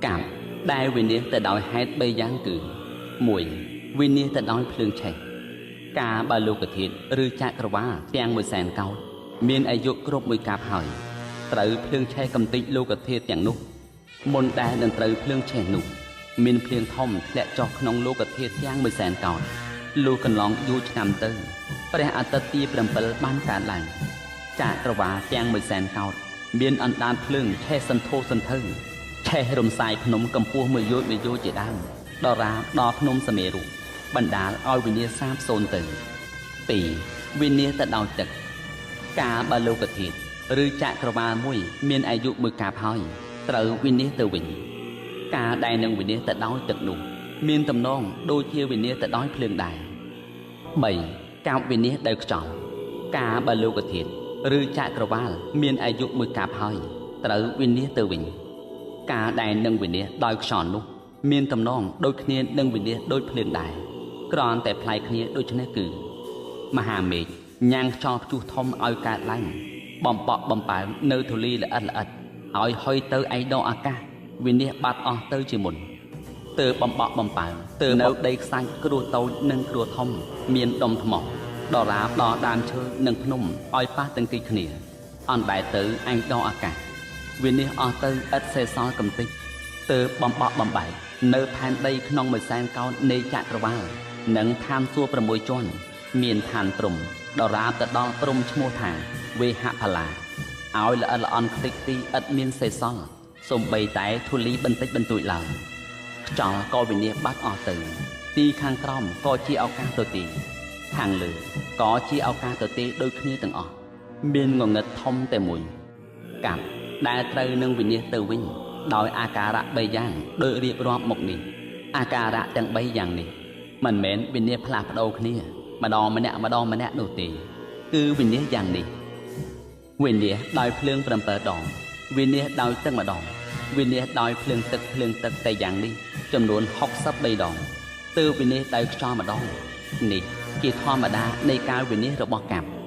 កាប់ដែលវិនិច្ឆ័យទៅដោយហេតុ3យ៉ាងគឺ1វិនិច្ឆ័យទៅដោយភ្លើងឆេះការបើលោកធាតុឬចក្រវាឡទាំង100,000 កោដមានអាយុគ្រប់មួយកាប់ហើយត្រូវភ្លើងឆេះកំទេចលោកធាតុទាំងនោះមុនដែលនឹងត្រូវភ្លើងឆេះនោះមានភ្លៀងធំធ្លាក់ចុះក្នុងលោកធាតុទាំង100,000 កោដលុះកន្លងយូរឆ្នាំទៅព្រះអាទិត្យទី7បានកើតឡើងចក្រវាឡទាំង100,000 កោដមានអណ្ដាតភ្លើងឆេះសន្ធោសន្ធៅឆេះរំសាយភ្នំកម្ពស់1 យោជន៍ជាដើមដរាបដល់ភ្នំសមេរុបណ្ដាលឲ្យវិញ្ញាណសាបសូន្យទៅ2វិញ្ញាណទៅដោយទឹកការបើលោកធាតុឬចក្រវាឡមួយមានអាយុមួយកាប់ហើយត្រូវវិញ្ញាណទៅវិញការដែលនឹងវិញ្ញាណទៅដោយទឹកនោះមានទំនងដូចជាវិញ្ញាណទៅដោយភ្លើងដែរ3កាប់វិញ្ញាណដោយខ្យល់ការបើលោកធាតុឬចក្រវាឡមានអាយុមួយកាប់ហើយត្រូវវិញ្ញាណទៅវិញការដែលនឹងវិញ្ញាណដោយខ្យល់នោះមានទំនងដូចគ្នានឹងវិញ្ញាណដូចភ្លើងដែរគ្រាន់តែប្លែកគ្នាដូចនេះគឺមហាមេឃញ៉ាំងខ្យល់ព្យុះធំឲ្យកើតឡើងបំបក់បំប៉ែមនៅធូលីល្អិតល្អិតឲ្យហុយទៅឯដងអាកាសវិញ្ញាណបាត់អស់ទៅជាមុនទើបបំបក់បំប៉ែមទើបនៅដីខ្សាច់គ្រោះតូចនិងគ្រោះធំមានដុំថ្មដរាបដល់ដើមឈើនិងភ្នំឲ្យប៉ះទង្គិចគ្នាអណ្ដែតទៅឯដងអាកាសវិញ្ញាណអស់ទៅឥតសេសសល់កំតិចទើបបំបក់បំបែកនៅផែនដីក្នុង100,000 កោដនៃចក្រវាឡនិងឋានសួគ៌6ជាន់មានឋានព្រំដរាបទៅដល់ព្រំឈ្មោះថាវេហផល្លាឲ្យល្អិតល្អន់ខ្ទេចខ្ទីឥតមានសេសសល់សូម្បីតែធូលីបន្តិចបន្តួចឡើយខ្យល់ក៏វិញ្ញាណបាត់អស់ទៅទីខាងក្រោមក៏ជាឱកាសទៅទីខាងលើក៏ជាឱកាសទៅទីដូចគ្នាទាំងអស់មានងងឹតធំតែមួយកាប់ដែលត្រូវនឹងវិញ្ញាណទៅវិញដោយអាការៈ3យ៉ាងដោយរៀបរាប់មកនេះអាការៈទាំង3យ៉ាងនេះមិនមែនវិញ្ញាណផ្លាស់ប្ដូរគ្នាម្ដងម្នាក់នោះទេគឺវិញ្ញាណយ៉ាងនេះវិញ្ញាណដោយភ្លើង7 ដងវិញ្ញាណដោយទឹកម្ដងវិញ្ញាណដោយភ្លើងទឹកតែយ៉ាងនេះចំនួន63 ដងទើបវិញ្ញាណដោយខ្យល់ម្ដងនេះជាធម្មតានៃការវិញ្ញាណរបស់កម្ម